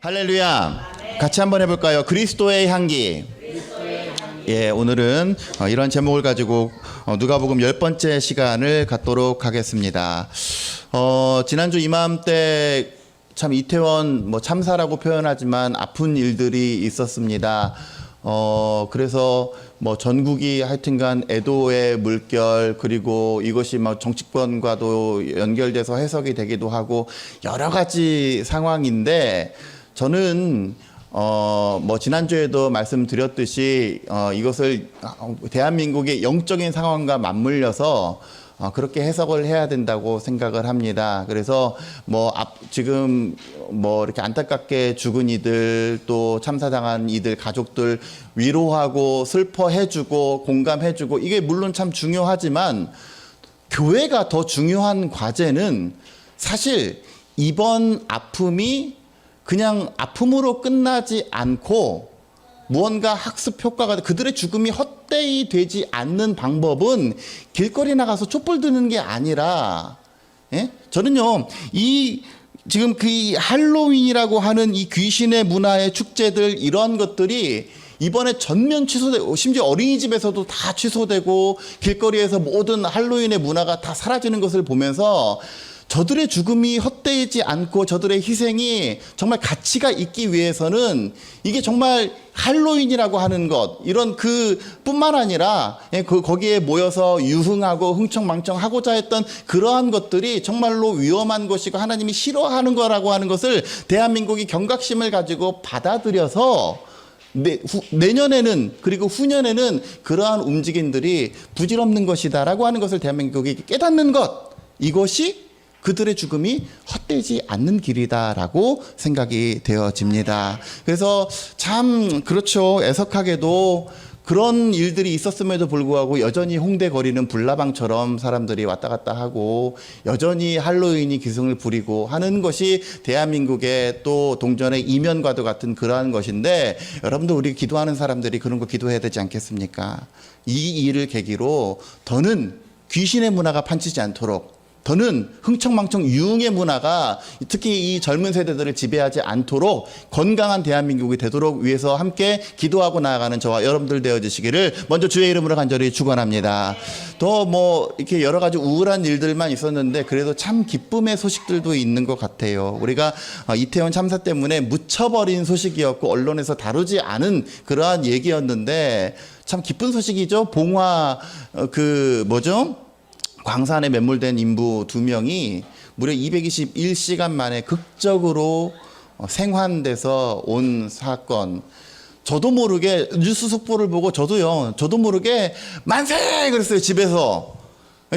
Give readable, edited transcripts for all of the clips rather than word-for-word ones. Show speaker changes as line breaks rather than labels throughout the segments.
할렐루야. 같이 한번 해볼까요? 그리스도의 향기. 예, 오늘은 이런 제목을 가지고 누가복음 10번째 시간을 갖도록 하겠습니다. 지난주 이맘때 참 이태원 참사라고 표현하지만 아픈 일들이 있었습니다. 그래서 전국이 하여튼간 애도의 물결, 그리고 이것이 정치권과도 연결돼서 해석이 되기도 하고 여러 가지 상황인데, 저는 지난주에도 말씀드렸듯이 이것을 대한민국의 영적인 상황과 맞물려서 그렇게 해석을 해야 된다고 생각을 합니다. 그래서 지금 이렇게 안타깝게 죽은 이들, 또 참사당한 이들 가족들 위로하고 슬퍼해주고 공감해주고, 이게 물론 참 중요하지만 교회가 더 중요한 과제는 사실 이번 아픔이 그냥 아픔으로 끝나지 않고 무언가 학습 효과가, 그들의 죽음이 헛되이 되지 않는 방법은 길거리 나가서 촛불 드는 게 아니라, 저는요, 지금 그 할로윈이라고 하는 이 귀신의 문화의 축제들, 이런 것들이 이번에 전면 취소되고, 심지어 어린이집에서도 다 취소되고, 길거리에서 모든 할로윈의 문화가 다 사라지는 것을 보면서 저들의 죽음이 헛되지 않고 저들의 희생이 정말 가치가 있기 위해서는 이게 정말 할로윈이라고 하는 것, 이런 뿐만 아니라 거기에 모여서 유흥하고 흥청망청하고자 했던 그러한 것들이 정말로 위험한 것이고 하나님이 싫어하는 거라고 하는 것을 대한민국이 경각심을 가지고 받아들여서 내년에는, 그리고 후년에는 그러한 움직임들이 부질없는 것이다라고 하는 것을 대한민국이 깨닫는 것, 이것이 그들의 죽음이 헛되지 않는 길이다라고 생각이 되어집니다. 그래서 참 그렇죠. 애석하게도 그런 일들이 있었음에도 불구하고 여전히 홍대 거리는 불나방처럼 사람들이 왔다 갔다 하고, 여전히 할로윈이 기승을 부리고 하는 것이 대한민국의 또 동전의 이면과도 같은 그러한 것인데, 여러분들, 우리 기도하는 사람들이 그런 거 기도해야 되지 않겠습니까? 이 일을 계기로 더는 귀신의 문화가 판치지 않도록, 더는 흥청망청 유흥의 문화가 특히 이 젊은 세대들을 지배하지 않도록 건강한 대한민국이 되도록 위해서 함께 기도하고 나아가는 저와 여러분들 되어주시기를 먼저 주의 이름으로 간절히 축원합니다. 또 이렇게 여러 가지 우울한 일들만 있었는데 그래도 참 기쁨의 소식들도 있는 것 같아요. 우리가 이태원 참사 때문에 묻혀버린 소식이었고 언론에서 다루지 않은 그러한 얘기였는데 참 기쁜 소식이죠. 봉화 광산에 매몰된 인부 2명이 무려 221시간 만에 극적으로 생환돼서 온 사건. 저도 모르게 뉴스 속보를 보고 저도 모르게 만세! 그랬어요, 집에서.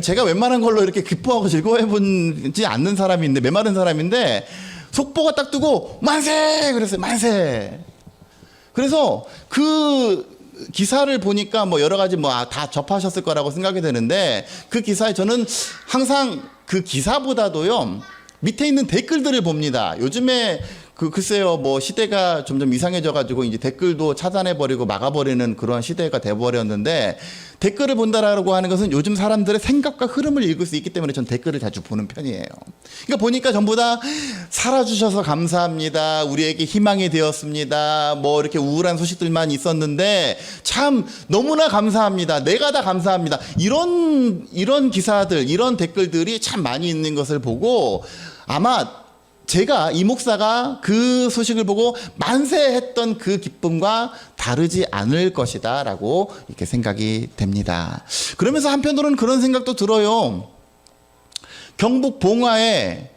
제가 웬만한 걸로 이렇게 기뻐하고 즐거워해보지 않는 사람인데, 메마른 사람인데, 속보가 딱 뜨고 만세! 그랬어요, 만세! 그래서 기사를 보니까 여러 가지 다 접하셨을 거라고 생각이 되는데, 그 기사에 저는 항상 그 기사보다도요 밑에 있는 댓글들을 봅니다. 요즘에 글쎄요, 시대가 점점 이상해져가지고 이제 댓글도 차단해버리고 막아버리는 그런 시대가 돼버렸는데, 댓글을 본다라고 하는 것은 요즘 사람들의 생각과 흐름을 읽을 수 있기 때문에 전 댓글을 자주 보는 편이에요. 그러니까 보니까 전부 다 살아주셔서 감사합니다, 우리에게 희망이 되었습니다, 이렇게 우울한 소식들만 있었는데 참 너무나 감사합니다, 내가 다 감사합니다, 이런 기사들, 이런 댓글들이 참 많이 있는 것을 보고, 아마 이 목사가 그 소식을 보고 만세했던 그 기쁨과 다르지 않을 것이다 라고 이렇게 생각이 됩니다. 그러면서 한편으로는 그런 생각도 들어요. 경북 봉화에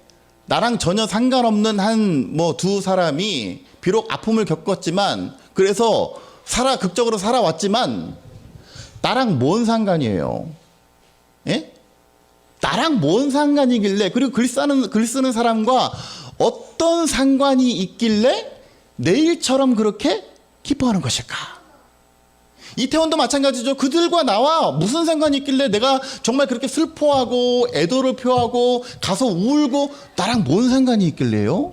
나랑 전혀 상관없는 두 사람이 비록 아픔을 겪었지만, 그래서 극적으로 살아왔지만 나랑 뭔 상관이에요? 예? 나랑 뭔 상관이길래, 그리고 글 쓰는 사람과 어떤 상관이 있길래 내일처럼 그렇게 기뻐하는 것일까? 이태원도 마찬가지죠. 그들과 나와 무슨 상관이 있길래 내가 정말 그렇게 슬퍼하고 애도를 표하고 가서 울고, 나랑 뭔 상관이 있길래요?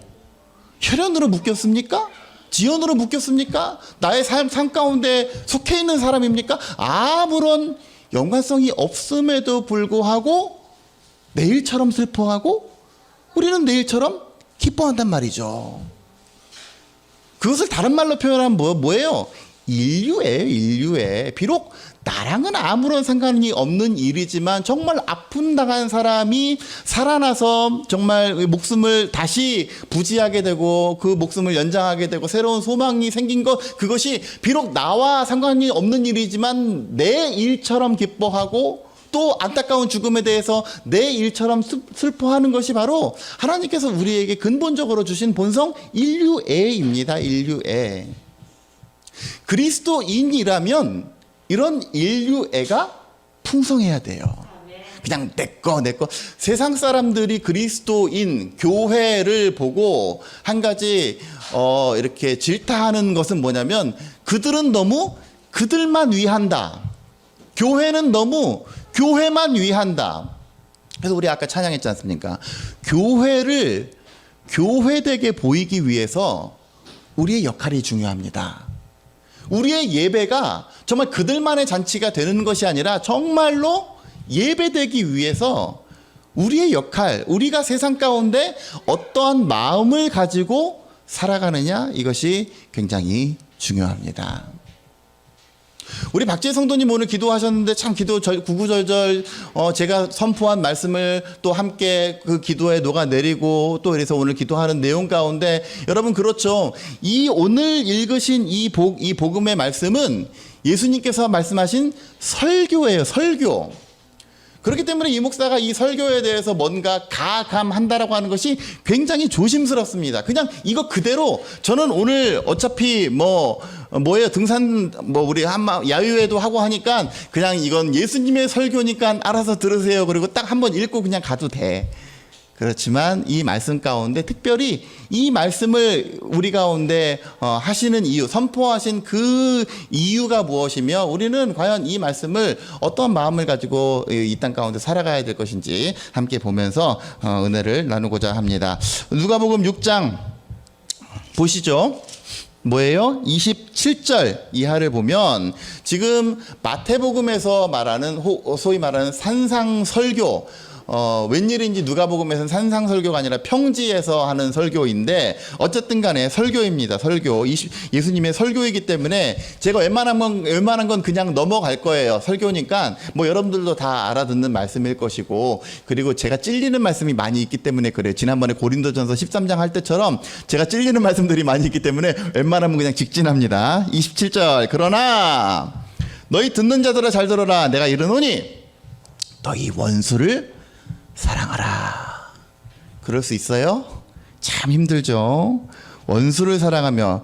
혈연으로 묶였습니까? 지연으로 묶였습니까? 나의 삶 가운데 속해 있는 사람입니까? 아무런 연관성이 없음에도 불구하고 내일처럼 슬퍼하고 우리는 내일처럼 기뻐한단 말이죠. 그것을 다른 말로 표현하면 뭐예요? 인류예요, 인류에. 비록 나랑은 아무런 상관이 없는 일이지만 정말 아픔 당한 사람이 살아나서 정말 목숨을 다시 부지하게 되고 그 목숨을 연장하게 되고 새로운 소망이 생긴 것, 그것이 비록 나와 상관이 없는 일이지만 내 일처럼 기뻐하고 또 안타까운 죽음에 대해서 내 일처럼 슬퍼하는 것이 바로 하나님께서 우리에게 근본적으로 주신 본성 인류애입니다. 인류애. 그리스도인이라면 이런 인류애가 풍성해야 돼요. 그냥 내꺼 세상 사람들이 그리스도인 교회를 보고 한 가지 이렇게 질타하는 것은 뭐냐면 그들은 너무 그들만 위한다. 교회는 너무 교회만 위한다. 그래서 우리 아까 찬양했지 않습니까? 교회를 교회되게 보이기 위해서 우리의 역할이 중요합니다. 우리의 예배가 정말 그들만의 잔치가 되는 것이 아니라 정말로 예배되기 위해서 우리의 역할, 우리가 세상 가운데 어떠한 마음을 가지고 살아가느냐, 이것이 굉장히 중요합니다. 우리 박지혜 성도님 오늘 기도하셨는데 참 기도 구구절절 제가 선포한 말씀을 또 함께 그 기도에 녹아내리고 또 그래서 오늘 기도하는 내용 가운데 여러분 그렇죠. 이 오늘 읽으신 이 복음의 말씀은 예수님께서 말씀하신 설교예요. 설교. 그렇기 때문에 이 목사가 이 설교에 대해서 뭔가 가감한다라고 하는 것이 굉장히 조심스럽습니다. 그냥 이거 그대로 저는 오늘 어차피 뭐예요 등산 우리 야유회도 하고 하니까 그냥 이건 예수님의 설교니까 알아서 들으세요. 그리고 딱 한번 읽고 그냥 가도 돼. 그렇지만 이 말씀 가운데 특별히 이 말씀을 우리 가운데 하시는 이유, 선포하신 그 이유가 무엇이며 우리는 과연 이 말씀을 어떤 마음을 가지고 이 땅 가운데 살아가야 될 것인지 함께 보면서 은혜를 나누고자 합니다. 누가복음 6장 보시죠. 뭐예요? 27절 이하를 보면 지금 마태복음에서 말하는 소위 말하는 산상설교, 웬일인지 누가복음에서는 산상설교가 아니라 평지에서 하는 설교인데 어쨌든 간에 설교입니다. 설교. 예수님의 설교이기 때문에 제가 웬만한 건 그냥 넘어갈 거예요. 설교니까 뭐 여러분들도 다 알아듣는 말씀일 것이고, 그리고 제가 찔리는 말씀이 많이 있기 때문에 그래요. 지난번에 고린도전서 13장 할 때처럼 제가 찔리는 말씀들이 많이 있기 때문에 웬만하면 그냥 직진합니다. 27절. 그러나 너희 듣는 자들아 잘 들어라. 내가 이르노니 너희 원수를 사랑하라. 그럴 수 있어요? 참 힘들죠. 원수를 사랑하며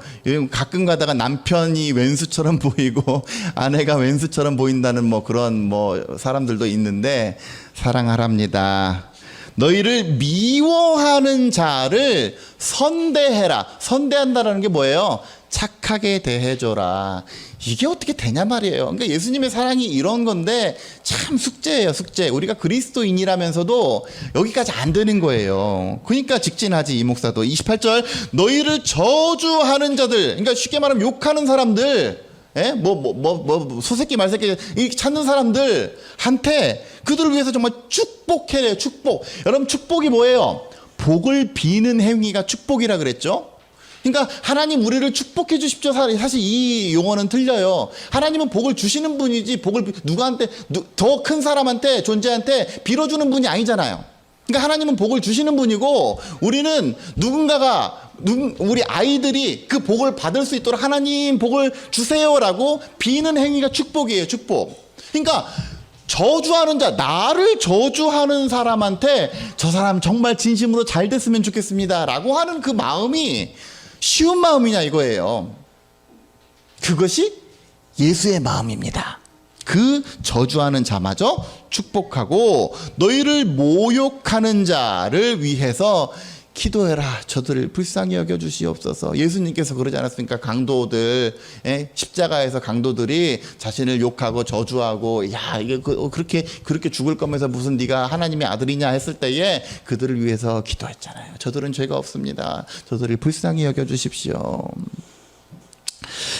가끔 가다가 남편이 왼수처럼 보이고 아내가 왼수처럼 보인다는 그런 사람들도 있는데 사랑하랍니다. 너희를 미워하는 자를 선대해라. 선대한다라는 게 뭐예요? 착하게 대해줘라. 이게 어떻게 되냐 말이에요. 그러니까 예수님의 사랑이 이런 건데 참 숙제예요, 숙제. 우리가 그리스도인이라면서도 여기까지 안 되는 거예요. 그러니까 직진하지 이 목사도. 28절 너희를 저주하는 자들, 그러니까 쉽게 말하면 욕하는 사람들, 소새끼 말새끼 이렇게 찾는 사람들한테 그들을 위해서 정말 축복해래요. 축복. 여러분 축복이 뭐예요? 복을 비는 행위가 축복이라 그랬죠. 그러니까 하나님 우리를 축복해 주십시오. 사실 이 용어는 틀려요. 하나님은 복을 주시는 분이지 복을 누구한테 더 큰 사람한테 존재한테 빌어주는 분이 아니잖아요. 그러니까 하나님은 복을 주시는 분이고 우리는 우리 아이들이 그 복을 받을 수 있도록 하나님 복을 주세요라고 비는 행위가 축복이에요. 축복. 그러니까 저주하는 자, 나를 저주하는 사람한테 저 사람 정말 진심으로 잘 됐으면 좋겠습니다 라고 하는 그 마음이 쉬운 마음이냐 이거예요. 그것이 예수의 마음입니다. 그 저주하는 자마저 축복하고 너희를 모욕하는 자를 위해서 기도해라. 저들을 불쌍히 여겨주시옵소서. 예수님께서 그러지 않았습니까? 강도들, 십자가에서 강도들이 자신을 욕하고 저주하고 야 이게 그렇게 죽을 거면서 무슨 네가 하나님의 아들이냐 했을 때에 그들을 위해서 기도했잖아요. 저들은 죄가 없습니다. 저들을 불쌍히 여겨주십시오.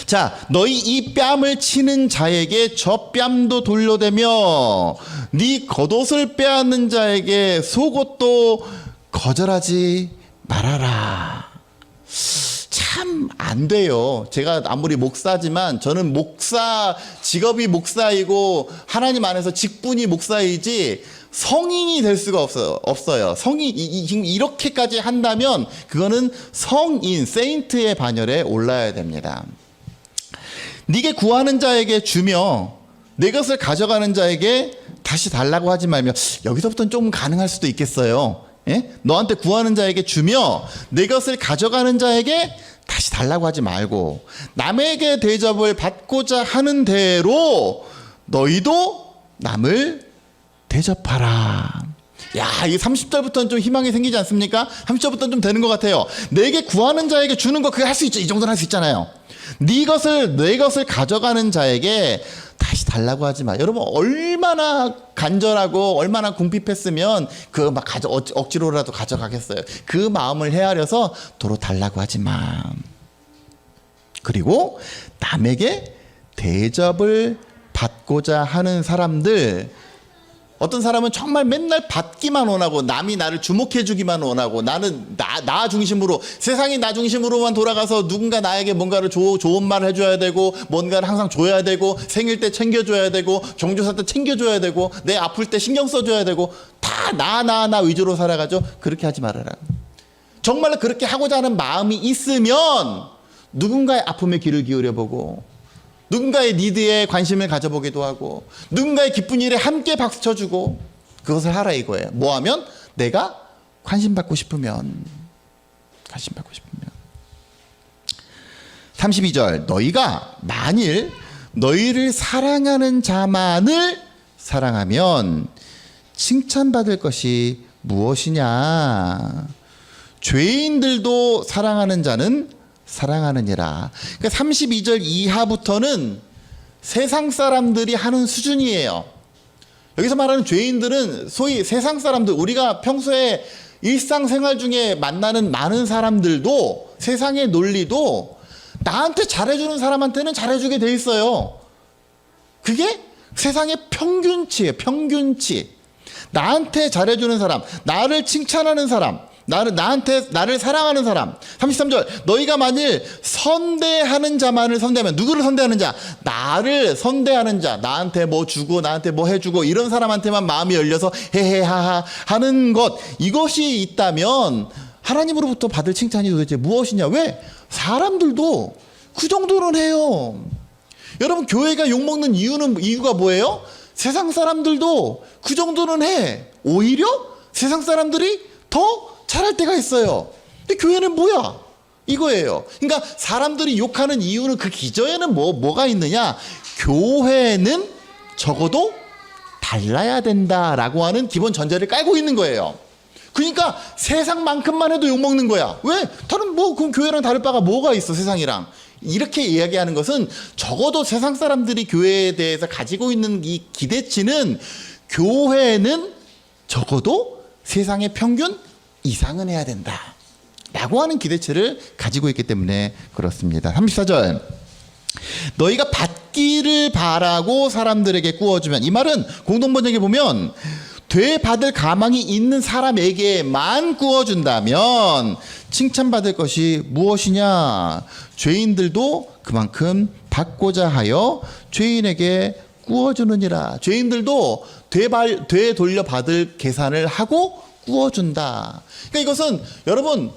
자, 너희 이 뺨을 치는 자에게 저 뺨도 돌려대며 네 겉옷을 빼앗는 자에게 속옷도 거절하지 말아라. 참 참 안 돼요. 제가 아무리 목사지만 저는 직업이 목사이고 하나님 안에서 직분이 목사이지 성인이 될 수가 없어요. 이렇게까지 한다면 그거는 성인, 세인트의 반열에 올라야 됩니다. 네게 구하는 자에게 주며 내 것을 가져가는 자에게 다시 달라고 하지 말며. 여기서부터는 좀 가능할 수도 있겠어요. 예? 너한테 구하는 자에게 주며 내 것을 가져가는 자에게 다시 달라고 하지 말고 남에게 대접을 받고자 하는 대로 너희도 남을 대접하라. 야, 이 30절부터는 좀 희망이 생기지 않습니까? 30절부터는 좀 되는 것 같아요. 내게 구하는 자에게 주는 거 그거 할 수 있죠. 이 정도는 할 수 있잖아요. 내 것을 가져가는 자에게 다시 달라고 하지 마. 여러분 얼마나 간절하고 얼마나 궁핍했으면 그 막 억지로라도 가져가겠어요. 그 마음을 헤아려서 도로 달라고 하지 마. 그리고 남에게 대접을 받고자 하는 사람들, 어떤 사람은 정말 맨날 받기만 원하고 남이 나를 주목해 주기만 원하고 나는 나 중심으로, 세상이 나 중심으로만 돌아가서 누군가 나에게 뭔가를 좋은 말을 해줘야 되고 뭔가를 항상 줘야 되고 생일 때 챙겨줘야 되고 경조사 때 챙겨줘야 되고 내 아플 때 신경 써줘야 되고 다 나 위주로 살아가죠. 그렇게 하지 말아라. 정말로 그렇게 하고자 하는 마음이 있으면 누군가의 아픔에 귀를 기울여보고 누군가의 니드에 관심을 가져보기도 하고 누군가의 기쁜 일에 함께 박수 쳐주고 그것을 하라 이거예요. 뭐 하면? 내가 관심받고 싶으면. 32절 너희가 만일 너희를 사랑하는 자만을 사랑하면 칭찬받을 것이 무엇이냐. 죄인들도 사랑하는 자는 사랑하느니라. 그러니까 32절 이하부터는 세상 사람들이 하는 수준이에요. 여기서 말하는 죄인들은 소위 세상 사람들, 우리가 평소에 일상생활 중에 만나는 많은 사람들도 세상의 논리도 나한테 잘해주는 사람한테는 잘해주게 돼 있어요. 그게 세상의 평균치예요. 평균치. 나한테 잘해주는 사람, 나를 칭찬하는 사람, 나를 사랑하는 사람. 33절 너희가 만일 선대하는 자만을 선대하면, 누구를 선대하는 자? 나를 선대하는 자, 나한테 뭐 주고 나한테 뭐 해주고 이런 사람한테만 마음이 열려서 헤헤하하 하는 것, 이것이 있다면 하나님으로부터 받을 칭찬이 도대체 무엇이냐. 왜? 사람들도 그 정도는 해요. 여러분 교회가 욕먹는 이유가 뭐예요? 세상 사람들도 그 정도는 해. 오히려 세상 사람들이 더 잘할 때가 있어요. 근데 교회는 뭐야? 이거예요. 그러니까 사람들이 욕하는 이유는 그 기저에는 뭐가 있느냐? 교회는 적어도 달라야 된다라고 하는 기본 전제를 깔고 있는 거예요. 그러니까 세상만큼만 해도 욕먹는 거야. 왜? 다른 그럼 교회랑 다를 바가 뭐가 있어 세상이랑. 이렇게 이야기하는 것은 적어도 세상 사람들이 교회에 대해서 가지고 있는 이 기대치는 교회는 적어도 세상의 평균 이상은 해야 된다 라고 하는 기대치를 가지고 있기 때문에 그렇습니다. 34절 너희가 받기를 바라고 사람들에게 구워주면, 이 말은 공동번역에 보면 되받을 가망이 있는 사람에게만 구워준다면 칭찬받을 것이 무엇이냐. 죄인들도 그만큼 받고자 하여 죄인에게 구워주느니라. 죄인들도 되돌려 받을 계산을 하고 구워준다. 그러니까 이것은 여러분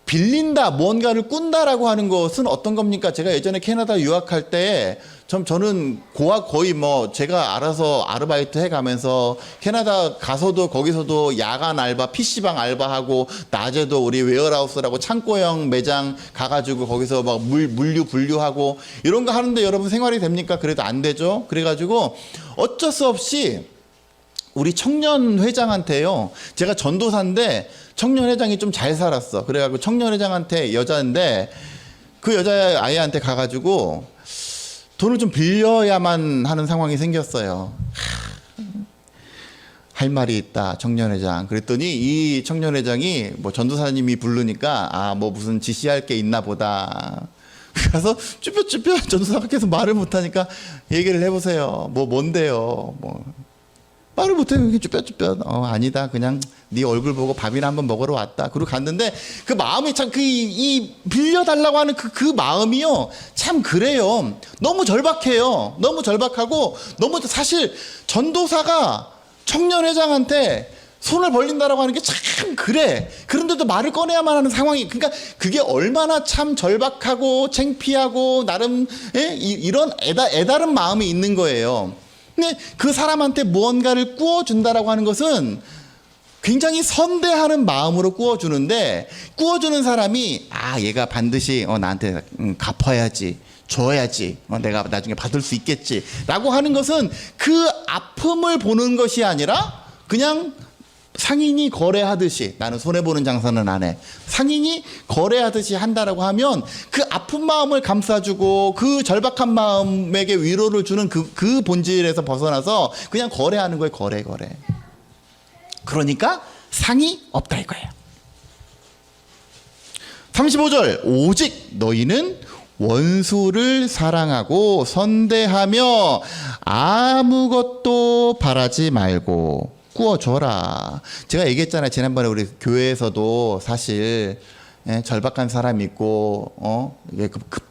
빌린다, 뭔가를 꾼다라고 하는 것은 어떤 겁니까? 제가 예전에 캐나다 유학할 때 저는 거의 제가 알아서 아르바이트 해가면서 캐나다 가서도 거기서도 야간 알바, PC방 알바하고 낮에도 우리 웨어하우스라고 창고형 매장 가가지고 거기서 막 물류 분류하고 이런 거 하는데 여러분 생활이 됩니까? 그래도 안 되죠. 그래가지고 어쩔 수 없이 우리 청년회장한테요. 제가 전도사인데 청년회장이 좀 잘 살았어. 그래가지고 청년회장한테, 여자인데 그 여자아이한테 가가지고 돈을 좀 빌려야만 하는 상황이 생겼어요. 할 말이 있다 청년회장. 그랬더니 이 청년회장이 전도사님이 부르니까 무슨 지시할 게 있나 보다. 그래서 쭈뼛쭈뼛 전도사가 계속 말을 못하니까 얘기를 해보세요. 뭔데요. 말을 못해. 이렇게 쭈뼛쭈뼛. 아니다. 그냥 네 얼굴 보고 밥이나 한번 먹으러 왔다. 그리고 갔는데 그 마음이 참 이 빌려달라고 하는 그 마음이요. 참 그래요. 너무 절박해요. 너무 절박하고 너무 사실 전도사가 청년회장한테 손을 벌린다라고 하는 게 참 그래. 그런데도 말을 꺼내야만 하는 상황이, 그러니까 그게 얼마나 참 절박하고 창피하고 나름 이런 애다른 마음이 있는 거예요. 근데 그 사람한테 무언가를 꾸어준다라고 하는 것은 굉장히 선대하는 마음으로 꾸어주는데, 꾸어주는 사람이 얘가 반드시 나한테 갚아야지, 줘야지, 내가 나중에 받을 수 있겠지 라고 하는 것은 그 아픔을 보는 것이 아니라 그냥 상인이 거래하듯이, 나는 손해보는 장사는 안 해, 상인이 거래하듯이 한다라고 하면 그 아픈 마음을 감싸주고 그 절박한 마음에게 위로를 주는 그 본질에서 벗어나서 그냥 거래하는 거예요. 거래. 그러니까 상이 없다 이거예요. 35절, 오직 너희는 원수를 사랑하고 선대하며 아무것도 바라지 말고 꾸어줘라. 제가 얘기했잖아요. 지난번에 우리 교회에서도 사실 절박한 사람이 있고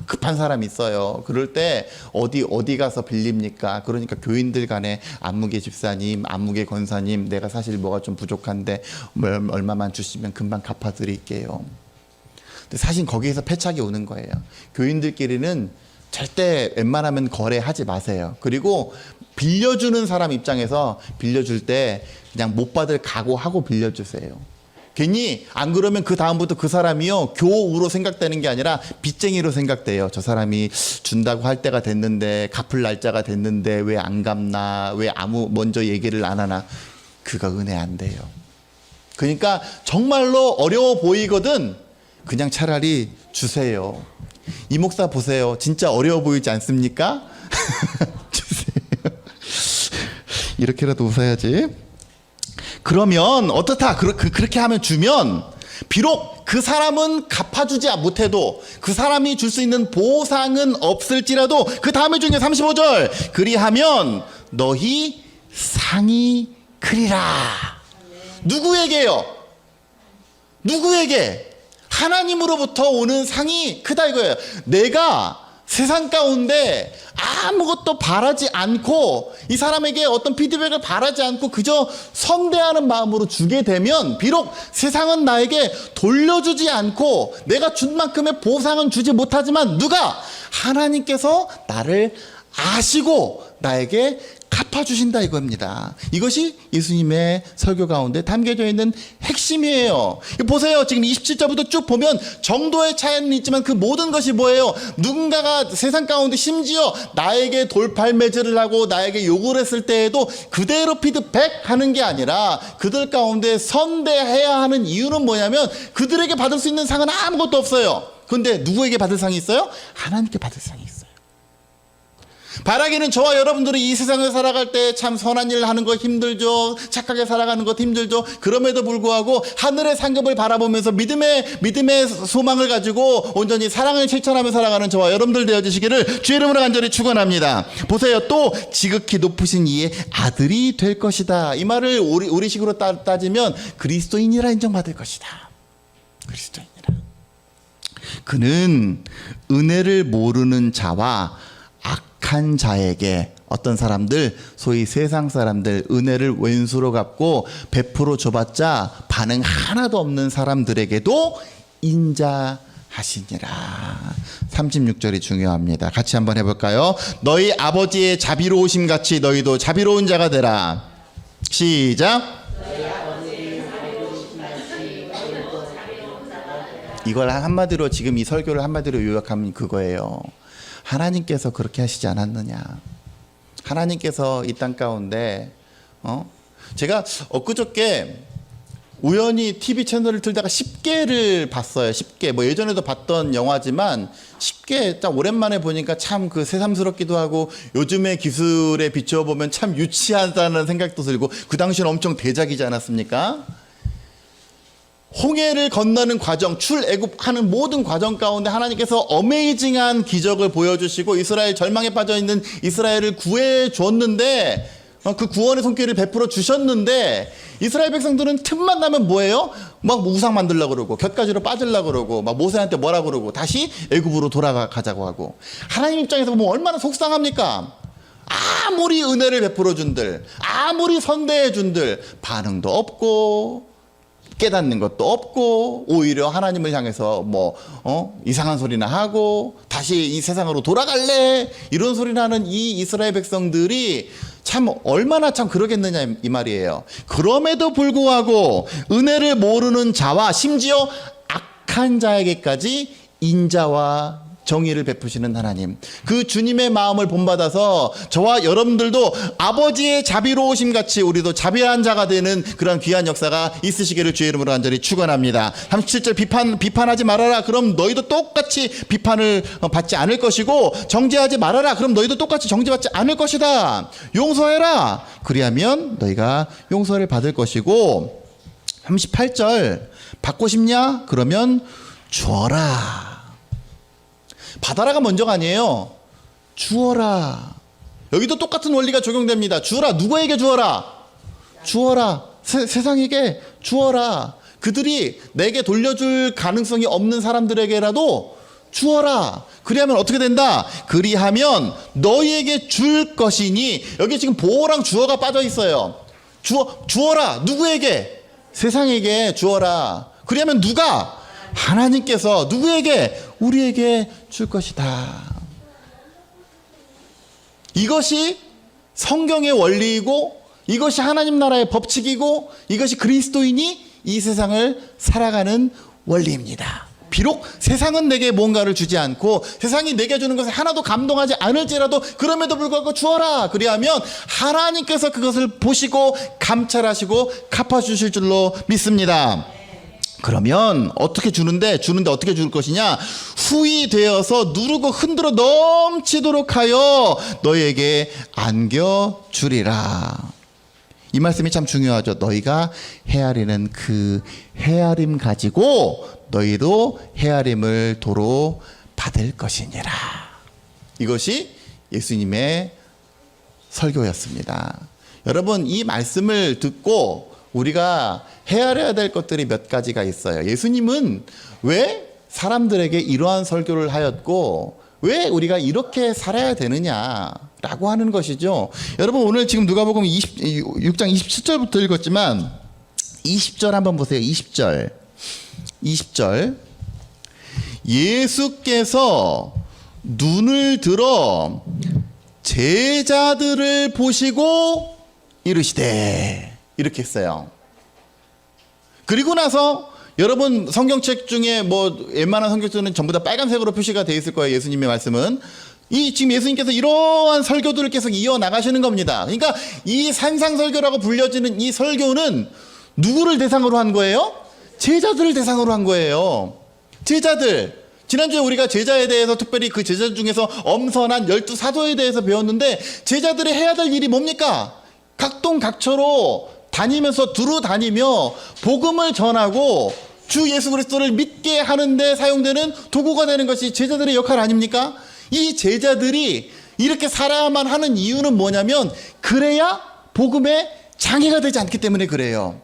급한 사람이 있어요. 그럴 때 어디 가서 빌립니까? 그러니까 교인들 간에 안무개 집사님, 안무개 권사님, 내가 사실 뭐가 좀 부족한데 얼마만 주시면 금방 갚아드릴게요. 근데 사실 거기에서 패착이 오는 거예요. 교인들끼리는 절대 웬만하면 거래하지 마세요. 그리고 빌려주는 사람 입장에서 빌려줄 때 그냥 못 받을 각오하고 빌려주세요. 괜히 안 그러면 그 다음부터 그 사람이요, 교우로 생각되는 게 아니라 빚쟁이로 생각돼요. 저 사람이 준다고 할 때가 됐는데, 갚을 날짜가 됐는데 왜 안 갚나, 왜 먼저 얘기를 안 하나. 그거 은혜 안 돼요. 그러니까 정말로 어려워 보이거든 그냥 차라리 주세요. 이 목사 보세요. 진짜 어려워 보이지 않습니까? 주세요. 이렇게라도 웃어야지. 그러면 어떻다? 그렇게 하면 주면 비록 그 사람은 갚아주지 못해도, 그 사람이 줄 수 있는 보상은 없을지라도, 그 다음에 중에 35절, 그리하면 너희 상이 크리라. 누구에게요? 누구에게? 하나님으로부터 오는 상이 크다 이거예요. 내가 세상 가운데 아무것도 바라지 않고, 이 사람에게 어떤 피드백을 바라지 않고 그저 선대하는 마음으로 주게 되면, 비록 세상은 나에게 돌려주지 않고 내가 준 만큼의 보상은 주지 못하지만, 누가? 하나님께서 나를 아시고 나에게 갚아주신다 이겁니다. 이것이 예수님의 설교 가운데 담겨져 있는 핵심이에요. 보세요. 지금 27절부터 쭉 보면 정도의 차이는 있지만 그 모든 것이 뭐예요? 누군가가 세상 가운데 심지어 나에게 돌팔매질을 하고 나에게 욕을 했을 때에도 그대로 피드백하는 게 아니라, 그들 가운데 선대해야 하는 이유는 뭐냐면 그들에게 받을 수 있는 상은 아무것도 없어요. 그런데 누구에게 받을 상이 있어요? 하나님께 받을 상이 있어요. 바라기는 저와 여러분들이 이 세상을 살아갈 때 참 선한 일 하는 거 힘들죠. 착하게 살아가는 것 힘들죠. 그럼에도 불구하고 하늘의 상급을 바라보면서 믿음의 소망을 가지고 온전히 사랑을 실천하며 살아가는 저와 여러분들 되어주시기를 주의 이름으로 간절히 축원합니다. 보세요. 또 지극히 높으신 이의 아들이 될 것이다. 이 말을 우리식으로 따지면 그리스도인이라 인정받을 것이다. 그리스도인이라. 그는 은혜를 모르는 자와 악한 자에게, 어떤 사람들, 소위 세상 사람들, 은혜를 왼수로 갚고 베풀어 줘봤자 반응 하나도 없는 사람들에게도 인자하시니라. 36절이 중요합니다. 같이 한번 해볼까요? 너희 아버지의 자비로우심 같이 너희도 자비로운 자가 되라. 시작. 이걸 한마디로, 지금 이 설교를 한마디로 요약하면 그거예요. 하나님께서 그렇게 하시지 않았느냐. 하나님께서 이 땅 가운데 제가 엊그저께 우연히 TV 채널을 틀다가 10개를 봤어요. 10개. 뭐 예전에도 봤던 영화지만 10개 딱 오랜만에 보니까 참 그 새삼스럽기도 하고, 요즘의 기술에 비추어 보면 참 유치하다는 생각도 들고, 그 당시는 엄청 대작이지 않았습니까? 홍해를 건너는 과정, 출애굽하는 모든 과정 가운데 하나님께서 어메이징한 기적을 보여주시고 이스라엘, 절망에 빠져있는 이스라엘을 구해 줬는데, 그 구원의 손길을 베풀어 주셨는데 이스라엘 백성들은 틈만 나면 뭐예요? 막 우상 만들려고 그러고 곁가지로 빠지려고 그러고 막 모세한테 뭐라 그러고 다시 애굽으로 돌아가자고 하고, 하나님 입장에서 보면 얼마나 속상합니까? 아무리 은혜를 베풀어 준들, 아무리 선대해 준들 반응도 없고 깨닫는 것도 없고, 오히려 하나님을 향해서 이상한 소리나 하고 다시 이 세상으로 돌아갈래 이런 소리 나는 이 이스라엘 백성들이 참 얼마나 참 그러겠느냐 이 말이에요. 그럼에도 불구하고 은혜를 모르는 자와 심지어 악한 자에게까지 인자와 정의를 베푸시는 하나님, 그 주님의 마음을 본받아서 저와 여러분들도 아버지의 자비로우심 같이 우리도 자비한 자가 되는 그런 귀한 역사가 있으시기를 주의 이름으로 간절히 축원합니다. 37절 비판하지 말아라. 그럼 너희도 똑같이 비판을 받지 않을 것이고, 정죄하지 말아라. 그럼 너희도 똑같이 정죄받지 않을 것이다. 용서해라. 그리하면 너희가 용서를 받을 것이고, 38절 받고 싶냐? 그러면 주어라. 받아라가 먼저가 아니에요. 주어라. 여기도 똑같은 원리가 적용됩니다. 주어라. 누구에게 주어라? 주어라. 세상에게 주어라. 그들이 내게 돌려줄 가능성이 없는 사람들에게라도 주어라. 그리하면 어떻게 된다? 그리하면 너희에게 줄 것이니, 여기 지금 보어랑 주어가 빠져 있어요. 주어라. 누구에게? 세상에게 주어라. 그리하면 누가? 하나님께서 누구에게? 우리에게 줄 것이다. 이것이 성경의 원리이고, 이것이 하나님 나라의 법칙이고, 이것이 그리스도인이 이 세상을 살아가는 원리입니다. 비록 세상은 내게 뭔가를 주지 않고 세상이 내게 주는 것에 하나도 감동하지 않을지라도 그럼에도 불구하고 주어라. 그리하면 하나님께서 그것을 보시고 감찰하시고 갚아주실 줄로 믿습니다. 그러면 어떻게 주는데 어떻게 줄 것이냐? 후히 되어서 누르고 흔들어 넘치도록 하여 너희에게 안겨주리라. 이 말씀이 참 중요하죠. 너희가 헤아리는 그 헤아림 가지고 너희도 헤아림을 도로 받을 것이니라. 이것이 예수님의 설교였습니다. 여러분, 이 말씀을 듣고 우리가 헤아려야 될 것들이 몇 가지가 있어요. 예수님은 왜 사람들에게 이러한 설교를 하였고 왜 우리가 이렇게 살아야 되느냐라고 하는 것이죠. 여러분, 오늘 지금 누가복음 6장 27절부터 읽었지만 20절 한번 보세요. 20절 예수께서 눈을 들어 제자들을 보시고 이르시되, 이렇게 했어요. 그리고 나서 여러분 성경책 중에 웬만한 성경책은 전부 다 빨간색으로 표시가 되어 있을 거예요. 예수님의 말씀은 지금 예수님께서 이러한 설교들을 계속 이어 나가시는 겁니다. 그러니까 이 산상설교라고 불려지는 이 설교는 누구를 대상으로 한 거예요? 제자들을 대상으로 한 거예요. 제자들. 지난주에 우리가 제자에 대해서, 특별히 그 제자 중에서 엄선한 12사도에 대해서 배웠는데, 제자들이 해야 될 일이 뭡니까? 각동각처로 다니면서 두루 다니며 복음을 전하고 주 예수 그리스도를 믿게 하는 데 사용되는 도구가 되는 것이 제자들의 역할 아닙니까? 이 제자들이 이렇게 살아야만 하는 이유는 뭐냐면, 그래야 복음에 장애가 되지 않기 때문에 그래요.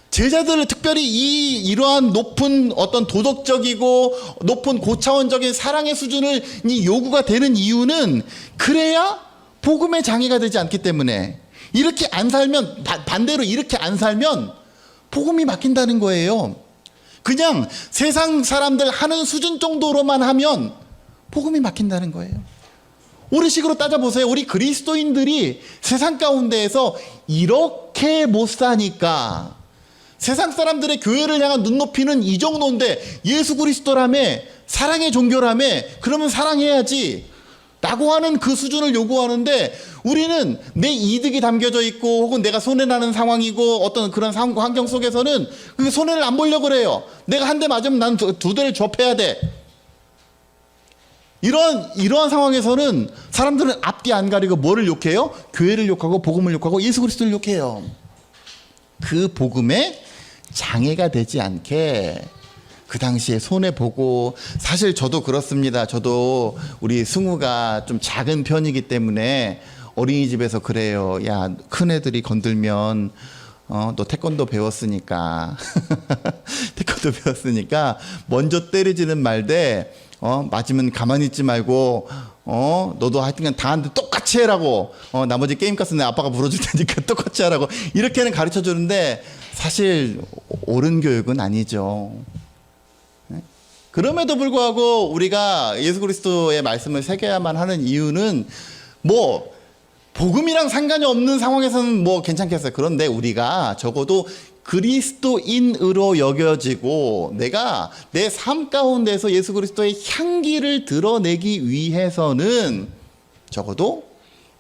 제자들을 특별히 이러한 높은 어떤 도덕적이고 높은 고차원적인 사랑의 수준을 요구가 되는 이유는 그래야 복음에 장애가 되지 않기 때문에, 이렇게 안 살면, 반대로 이렇게 안 살면 복음이 막힌다는 거예요. 그냥 세상 사람들 하는 수준 정도로만 하면 복음이 막힌다는 거예요. 우리식으로 따져보세요. 우리 그리스도인들이 세상 가운데에서 이렇게 못 사니까, 세상 사람들의 교회를 향한 눈높이는 이 정도인데 예수 그리스도라며, 사랑의 종교라며, 그러면 사랑해야지 라고 하는 그 수준을 요구하는데, 우리는 내 이득이 담겨져 있고 혹은 내가 손해나는 상황이고 어떤 그런 환경 속에서는 그 손해를 안 보려고 그래요. 내가 한 대 맞으면 난 두 대를 접해야 돼. 이러한 상황에서는 사람들은 앞뒤 안 가리고 뭐를 욕해요? 교회를 욕하고 복음을 욕하고 예수 그리스도를 욕해요. 그 복음에 장애가 되지 않게 그 당시에 손해보고, 사실 저도 그렇습니다. 저도 우리 승우가 좀 작은 편이기 때문에 어린이집에서 그래요. 야, 큰 애들이 건들면 너 태권도 배웠으니까 태권도 배웠으니까 먼저 때리지는 말되 맞으면 가만히 있지 말고 너도 하여튼 다한테 똑같이 해라고 나머지 게임값은 내 아빠가 물어줄 테니까 똑같이 하라고 이렇게는 가르쳐 주는데 사실 옳은 교육은 아니죠. 그럼에도 불구하고 우리가 예수 그리스도의 말씀을 새겨야만 하는 이유는 뭐 복음이랑 상관이 없는 상황에서는 뭐 괜찮겠어요. 그런데 우리가 적어도 그리스도인으로 여겨지고 내가 내 삶 가운데서 예수 그리스도의 향기를 드러내기 위해서는 적어도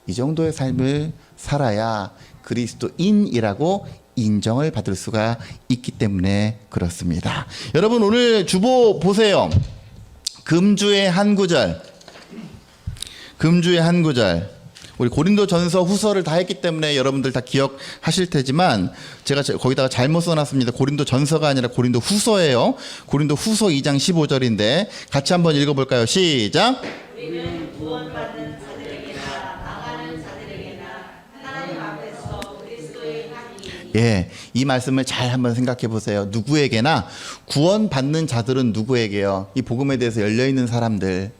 이 정도의 삶을 살아야 그리스도인이라고 인정을 받을 수가 있기 때문에 그렇습니다. 여러분 오늘 주보 보세요. 금주의 한 구절. 금주의 한 구절. 우리 고린도전서 후서를 다 했기 때문에 여러분들 다 기억하실 테지만 제가 거기다가 잘못 써놨습니다. 고린도전서가 아니라 고린도후서예요. 고린도후서 2장 15절인데 같이 한번 읽어볼까요? 시작.
우리는 구원받는 자들에게나 망하는 자들에게나 하나님 앞에서 그리스도의 향기니.
예, 이 말씀을 잘 한번 생각해 보세요. 누구에게나 구원받는 자들은 누구에게요? 이 복음에 대해서 열려있는 사람들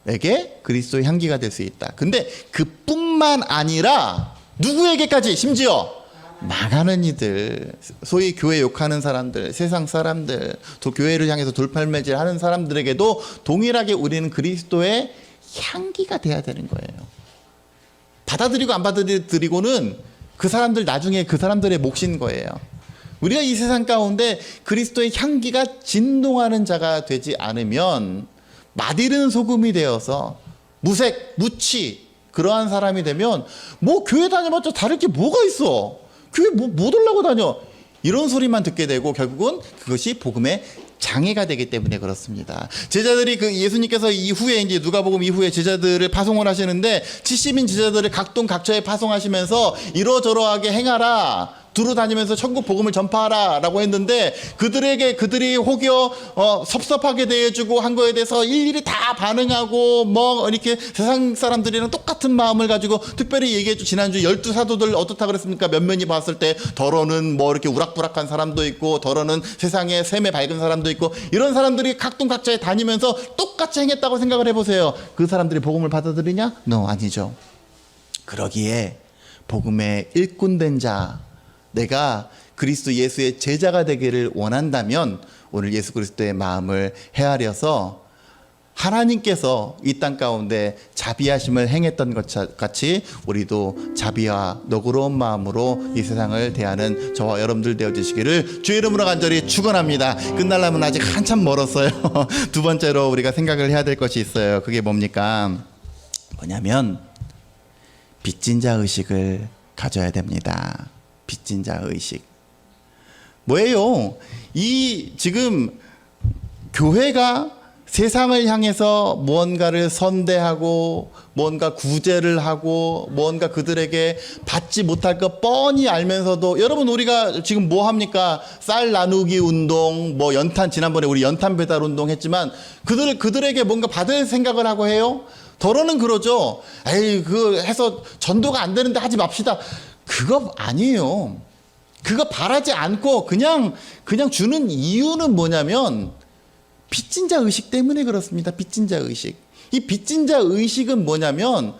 에게 그리스도의 향기가 될 수 있다. 근데 그뿐만 아니라 누구에게까지 심지어 망하는 이들, 소위 교회 욕하는 사람들, 세상 사람들, 또 교회를 향해서 돌팔매질 하는 사람들에게도 동일하게 우리는 그리스도의 향기가 돼야 되는 거예요. 받아들이고 안 받아들이고는 그 사람들 나중에 그 사람들의 몫인 거예요. 우리가 이 세상 가운데 그리스도의 향기가 진동하는 자가 되지 않으면 맛이르는 소금이 되어서 무색, 무치 그러한 사람이 되면 뭐 교회 다녀봤자 다를 게 뭐가 있어. 교회 뭐 들라고 다녀. 이런 소리만 듣게 되고 결국은 그것이 복음의 장애가 되기 때문에 그렇습니다. 제자들이 예수님께서 이후에 이제 누가복음 이후에 제자들을 파송을 하시는데 70인 제자들을 각동 각처에 파송하시면서 이러저러하게 행하라. 두루 다니면서 천국 복음을 전파하라 라고 했는데 그들이 혹여 섭섭하게 대해주고 한 거에 대해서 일일이 다 반응하고 뭐 이렇게 세상 사람들이랑 똑같은 마음을 가지고 특별히 얘기해주 지난주 12사도들 어떻다 그랬습니까? 면면이 봤을 때 덜어는 뭐 이렇게 우락부락한 사람도 있고 덜어는 세상에 샘에 밝은 사람도 있고 이런 사람들이 각동 각자에 다니면서 똑같이 행했다고 생각을 해보세요. 그 사람들이 복음을 받아들이냐? No, 아니죠. 그러기에 복음의 일꾼된 자 내가 그리스도 예수의 제자가 되기를 원한다면 오늘 예수 그리스도의 마음을 헤아려서 하나님께서 이 땅 가운데 자비하심을 행했던 것 같이 우리도 자비와 너그러운 마음으로 이 세상을 대하는 저와 여러분들 되어주시기를 주의 이름으로 간절히 축원합니다. 끝나려면 아직 한참 멀었어요. 두 번째로 우리가 생각을 해야 될 것이 있어요. 그게 뭡니까? 뭐냐면 빚진 자 의식을 가져야 됩니다. 빚진 자 의식. 뭐예요? 이 지금 교회가 세상을 향해서 무언가를 선대하고 뭔가 구제를 하고 뭔가 그들에게 받지 못할 것 뻔히 알면서도 여러분 우리가 지금 뭐 합니까? 쌀 나누기 운동, 뭐 연탄 지난번에 우리 연탄 배달 운동 했지만 그들에게 뭔가 받을 생각을 하고 해요? 더러는 그러죠. 에이 그거 해서 전도가 안 되는데 하지 맙시다. 그거 아니에요. 그거 바라지 않고 그냥 주는 이유는 뭐냐면 빚진 자 의식 때문에 그렇습니다. 빚진 자 의식. 이 빚진 자 의식은 뭐냐면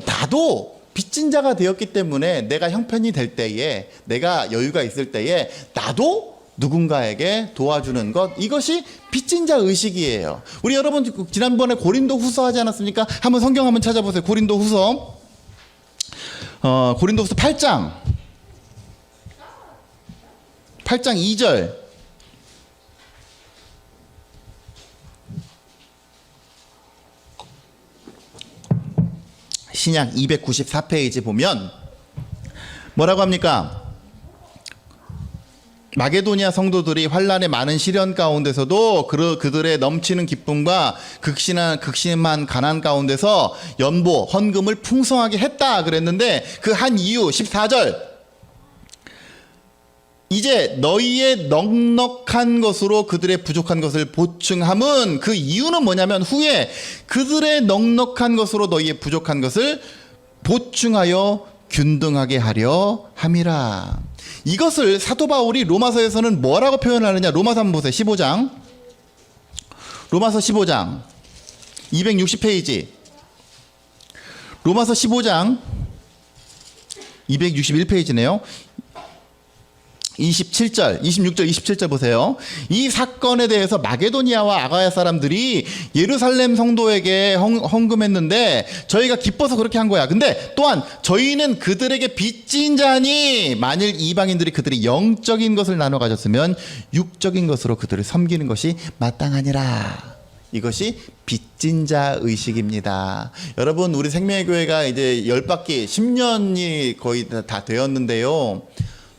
나도 빚진 자가 되었기 때문에 내가 형편이 될 때에 내가 여유가 있을 때에 나도 누군가에게 도와주는 것 이것이 빚진 자 의식이에요. 우리 여러분 지난번에 고린도 후서 하지 않았습니까? 한번 성경 한번 찾아보세요. 고린도 후서 고린도후서 8장 2절 신약 294페이지 보면 뭐라고 합니까? 마게도니아 성도들이 환난의 많은 시련 가운데서도 그들의 넘치는 기쁨과 극심한 가난 가운데서 연보 헌금을 풍성하게 했다 그랬는데 그 한 이유 14절 이제 너희의 넉넉한 것으로 그들의 부족한 것을 보충함은 그 이유는 뭐냐면 후에 그들의 넉넉한 것으로 너희의 부족한 것을 보충하여 균등하게 하려 함이라. 이것을 사도 바울이 로마서에서는 뭐라고 표현하느냐. 로마서 한번 보세요. 15장. 로마서 15장 260페이지. 로마서 15장 261페이지네요. 27절, 26절, 27절 보세요. 이 사건에 대해서 마게도니아와 아가야 사람들이 예루살렘 성도에게 헌금했는데 저희가 기뻐서 그렇게 한 거야. 근데 또한 저희는 그들에게 빚진 자니 만일 이방인들이 그들이 영적인 것을 나눠 가졌으면 육적인 것으로 그들을 섬기는 것이 마땅하니라. 이것이 빚진 자 의식입니다. 여러분, 우리 생명의교회가 이제 10바퀴 10년이 거의 다 되었는데요.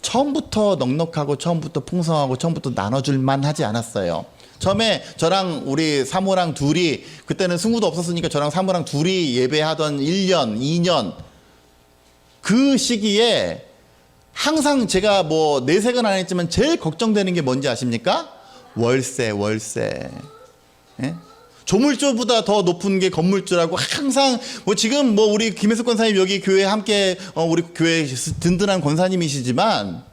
처음부터 넉넉하고 처음부터 풍성하고 처음부터 나눠줄만 하지 않았어요. 처음에 저랑 우리 사모랑 둘이, 그때는 승우도 없었으니까 저랑 사모랑 둘이 예배하던 1년, 2년 그 시기에 항상 제가 뭐 내색은 안 했지만 제일 걱정되는 게 뭔지 아십니까? 월세. 예? 조물주보다 더 높은 게 건물주라고 항상 뭐 지금 뭐 우리 김혜숙 권사님 여기 교회 함께 우리 교회 든든한 권사님이시지만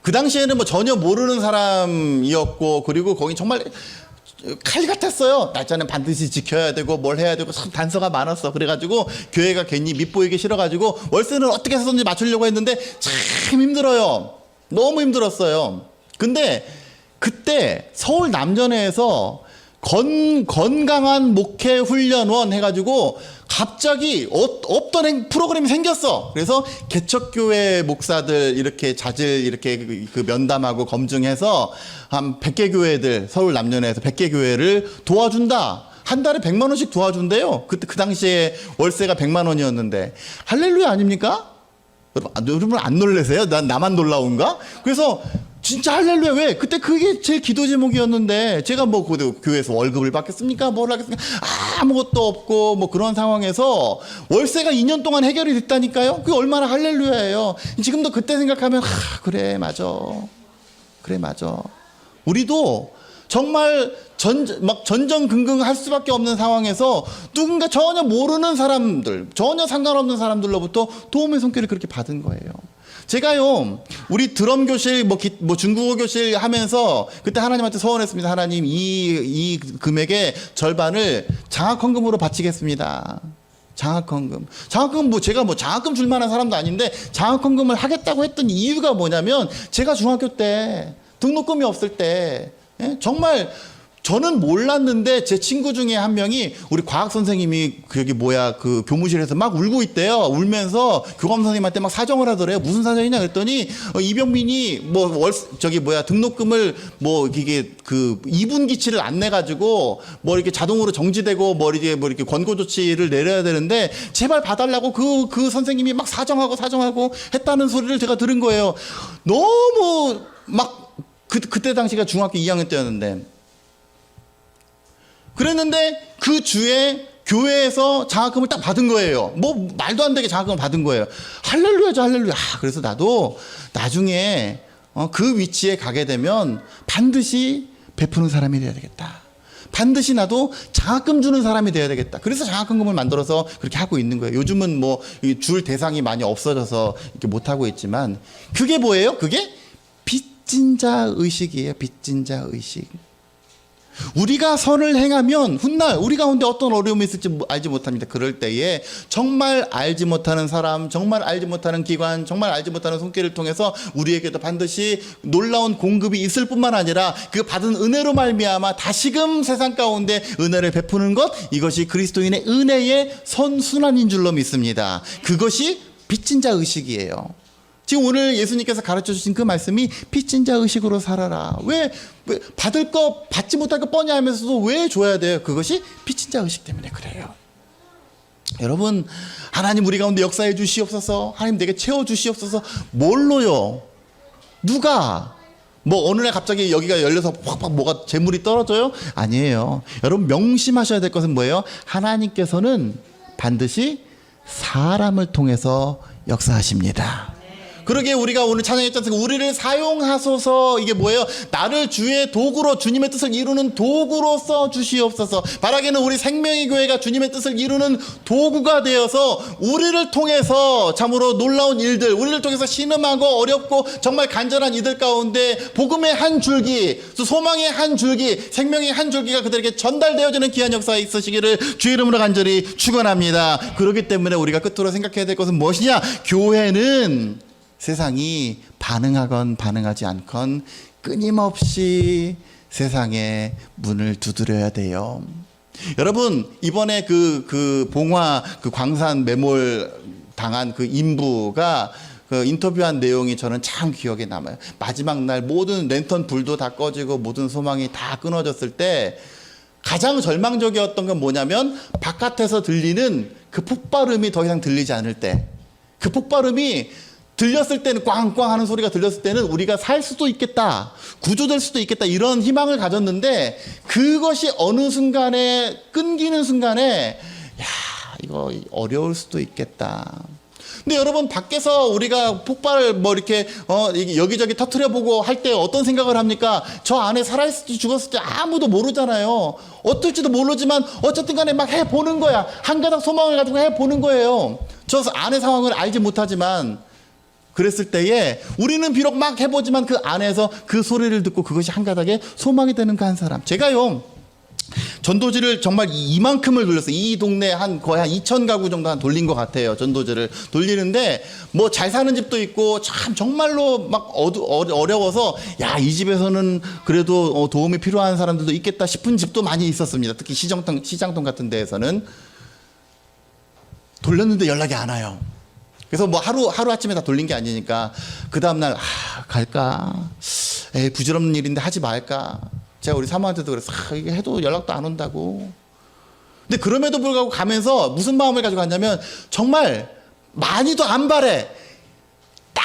그 당시에는 뭐 전혀 모르는 사람이었고 그리고 거기 정말 칼 같았어요. 날짜는 반드시 지켜야 되고 뭘 해야 되고 참 단서가 많았어. 그래가지고 교회가 괜히 밉보이기 싫어가지고 월세는 어떻게 해서든지 맞추려고 했는데 참 힘들어요. 너무 힘들었어요. 근데 그때 서울 남전에서 건강한 목회 훈련원 해가지고 갑자기 없던 프로그램이 생겼어. 그래서 개척교회 목사들 이렇게 자질 이렇게 그 면담하고 검증해서 한 100개 교회들, 서울 남년에서 100개 교회를 도와준다. 한 달에 100만 원씩 도와준대요. 그 당시에 월세가 100만 원이었는데 할렐루야 아닙니까? 여러분 안 놀라세요? 나만 놀라운가? 그래서 진짜 할렐루야. 왜? 그때 그게 제 기도 제목이었는데 제가 뭐 그 교회에서 월급을 받겠습니까? 뭘 하겠습니까? 아무것도 없고 뭐 그런 상황에서 월세가 2년 동안 해결이 됐다니까요. 그게 얼마나 할렐루야예요. 지금도 그때 생각하면 그래 맞아. 우리도 정말 전전긍긍 할 수밖에 없는 상황에서 누군가 전혀 모르는 사람들, 전혀 상관없는 사람들로부터 도움의 손길을 그렇게 받은 거예요. 제가요, 우리 드럼 교실, 뭐 중국어 교실 하면서 그때 하나님한테 서원했습니다. 하나님, 이 금액의 절반을 장학헌금으로 바치겠습니다. 장학헌금 뭐 제가 뭐 장학금 줄 만한 사람도 아닌데 장학헌금을 하겠다고 했던 이유가 뭐냐면 제가 중학교 때 등록금이 없을 때 정말 저는 몰랐는데 제 친구 중에 한 명이 우리 과학 선생님이 그 교무실에서 막 울고 있대요. 울면서 교감 선생님한테 막 사정을 하더래요. 무슨 사정이냐 그랬더니 이병민이 등록금을 이게 그 2분기치를 안 내 가지고 이렇게 자동으로 정지되고 이렇게 권고 조치를 내려야 되는데 제발 봐달라고 그 선생님이 막 사정하고 했다는 소리를 제가 들은 거예요. 너무 막 그때 당시가 중학교 2학년 때였는데 그랬는데 그 주에 교회에서 장학금을 딱 받은 거예요. 뭐 말도 안 되게 장학금을 받은 거예요. 할렐루야죠, 할렐루야. 그래서 나도 나중에 그 위치에 가게 되면 반드시 베푸는 사람이 돼야 되겠다. 반드시 나도 장학금 주는 사람이 돼야 되겠다. 그래서 장학금을 만들어서 그렇게 하고 있는 거예요. 요즘은 뭐 줄 대상이 많이 없어져서 이렇게 못 하고 있지만 그게 뭐예요? 그게 빚진 자 의식이에요. 빚진 자 의식. 우리가 선을 행하면 훗날 우리 가운데 어떤 어려움이 있을지 알지 못합니다. 그럴 때에 정말 알지 못하는 사람, 정말 알지 못하는 기관, 정말 알지 못하는 손길을 통해서 우리에게도 반드시 놀라운 공급이 있을 뿐만 아니라 그 받은 은혜로 말미암아 다시금 세상 가운데 은혜를 베푸는 것, 이것이 그리스도인의 은혜의 선순환인 줄로 믿습니다. 그것이 빚진 자 의식이에요. 지금 오늘 예수님께서 가르쳐 주신 그 말씀이 빚진 자 의식으로 살아라. 왜 받을 거 받지 못할 거 뻔히 알면서도 왜 줘야 돼요? 그것이 빚진 자 의식 때문에 그래요. 여러분, 하나님 우리 가운데 역사해 주시옵소서. 하나님 내게 채워 주시옵소서. 뭘로요? 누가? 어느 날 갑자기 여기가 열려서 팍팍 뭐가 재물이 떨어져요? 아니에요. 여러분 명심하셔야 될 것은 뭐예요? 하나님께서는 반드시 사람을 통해서 역사하십니다. 그러게 우리가 오늘 찬양했지 않습니까? 우리를 사용하소서. 이게 뭐예요? 나를 주의 도구로, 주님의 뜻을 이루는 도구로 써 주시옵소서. 바라기는 우리 생명의 교회가 주님의 뜻을 이루는 도구가 되어서 우리를 통해서 참으로 놀라운 일들, 우리를 통해서 신음하고 어렵고 정말 간절한 이들 가운데 복음의 한 줄기, 소망의 한 줄기, 생명의 한 줄기가 그들에게 전달되어지는 귀한 역사에 있으시기를 주의 이름으로 간절히 축원합니다. 그렇기 때문에 우리가 끝으로 생각해야 될 것은 무엇이냐? 교회는 세상이 반응하건 반응하지 않건 끊임없이 세상에 문을 두드려야 돼요. 여러분, 이번에 그 봉화 그 광산 매몰 당한 그 인부가 그 인터뷰한 내용이 저는 참 기억에 남아요. 마지막 날 모든 랜턴 불도 다 꺼지고 모든 소망이 다 끊어졌을 때 가장 절망적이었던 건 뭐냐면 바깥에서 들리는 그 폭발음이 더 이상 들리지 않을 때, 그 폭발음이 들렸을 때는 꽝꽝 하는 소리가 들렸을 때는 우리가 살 수도 있겠다, 구조될 수도 있겠다, 이런 희망을 가졌는데 그것이 어느 순간에 끊기는 순간에 야, 이거 어려울 수도 있겠다. 근데 여러분, 밖에서 우리가 폭발 뭐 이렇게 여기저기 터트려 보고 할 때 어떤 생각을 합니까? 저 안에 살아있을지 죽었을지 아무도 모르잖아요. 어떨지도 모르지만 어쨌든 간에 막 해보는 거야. 한 가닥 소망을 가지고 해보는 거예요. 저 안의 상황을 알지 못하지만 그랬을 때에 우리는 비록 막 해보지만 그 안에서 그 소리를 듣고 그것이 한 가닥의 소망이 되는 그 한 사람. 제가요, 전도지를 정말 이만큼을 돌렸어요. 이 동네 거의 한 2,000가구 정도 한 돌린 것 같아요. 전도지를 돌리는데 뭐 잘 사는 집도 있고 참 정말로 막 어려워서 야, 이 집에서는 그래도 도움이 필요한 사람들도 있겠다 싶은 집도 많이 있었습니다. 특히 시장동 같은 데에서는. 돌렸는데 연락이 안 와요. 그래서 뭐 하루아침에 다 돌린 게 아니니까 그 다음날 갈까? 에이, 부질없는 일인데 하지 말까? 제가 우리 사모한테도 그랬어. 이게 해도 연락도 안 온다고. 근데 그럼에도 불구하고 가면서 무슨 마음을 가지고 갔냐면 정말 많이도 안 바래. 딱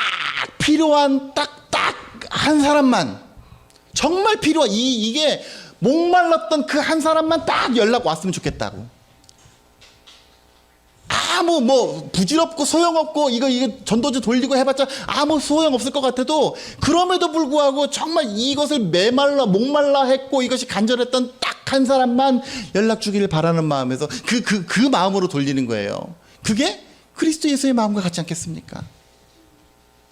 필요한 딱 한 사람만, 정말 필요한 이게 목말랐던 그 한 사람만 딱 연락 왔으면 좋겠다고. 아무 뭐 부질없고 소용없고 이거 전도지 돌리고 해봤자 아무 소용없을 것 같아도 그럼에도 불구하고 정말 이것을 목말라 했고 이것이 간절했던 딱 한 사람만 연락 주기를 바라는 마음에서 그 마음으로 돌리는 거예요. 그게 그리스도 예수의 마음과 같지 않겠습니까?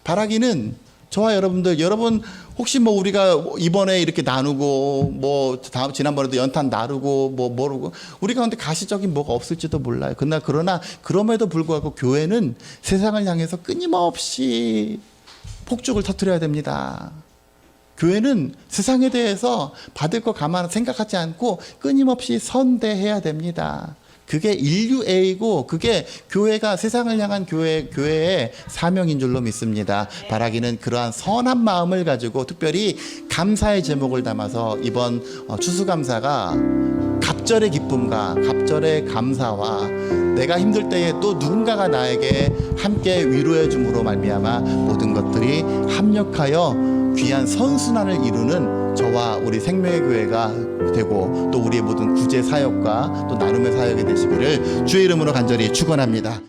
바라기는 저와 여러분 혹시 뭐 우리가 이번에 이렇게 나누고 뭐 지난번에도 연탄 나누고 뭐 모르고 우리 가운데 가시적인 뭐가 없을지도 몰라요. 그러나 그럼에도 불구하고 교회는 세상을 향해서 끊임없이 폭죽을 터뜨려야 됩니다. 교회는 세상에 대해서 받을 거 생각하지 않고 끊임없이 선대해야 됩니다. 그게 인류애이고 그게 교회가 세상을 향한 교회의 사명인 줄로 믿습니다. 바라기는 그러한 선한 마음을 가지고 특별히 감사의 제목을 담아서 이번 추수감사가 갑절의 기쁨과 갑절의 감사와 내가 힘들 때에 또 누군가가 나에게 함께 위로해 줌으로 말미암아 모든 것들이 합력하여 귀한 선순환을 이루는 저와 우리 생명의 교회가 되고 또 우리의 모든 구제 사역과 또 나눔의 사역이 되시기를 주의 이름으로 간절히 축원합니다.